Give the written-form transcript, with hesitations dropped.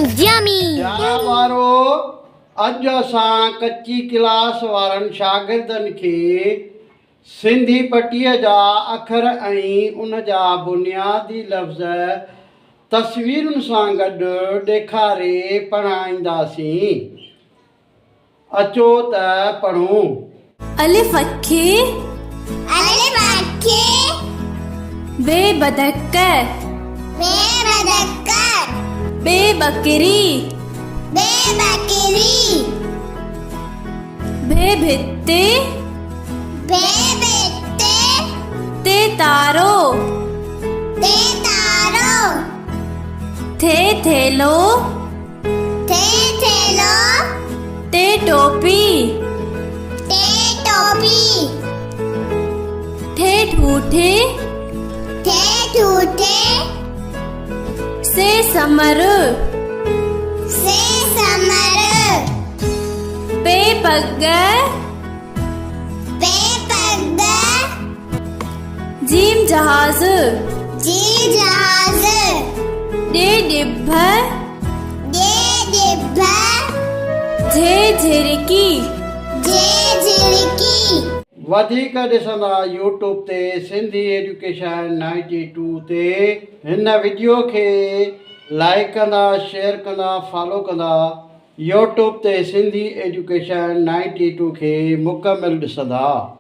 Yummy. प्यारा वारो अज असां कच्ची क्लास वारनि शागिर्दनि खे सिंधी पटीअ जा अखर ऐं उन जा बुनियादी लफ़्ज़ तस्वीरुनि सां गॾु ॾेखारे पढ़ाईंदासीं। अचो त पढ़ूं। अलिफ अखे बे बदक बे बकरी भे भित्ते ते तारो थे थेलो ते टोपी ठे ठूठे से समर पे पग जीम जहाज डे डिभ झे झिरकी वधीक ॾिसंदा यूट्यूब ते सिंधी एजुकेशन 92 ते। हिन वीडियो खे लाइक कंदा, शेयर कंदा, फॉलो कंदा। यूट्यूब ते सिंधी एजुकेशन 92 खे मुकमिल ॾिसंदा।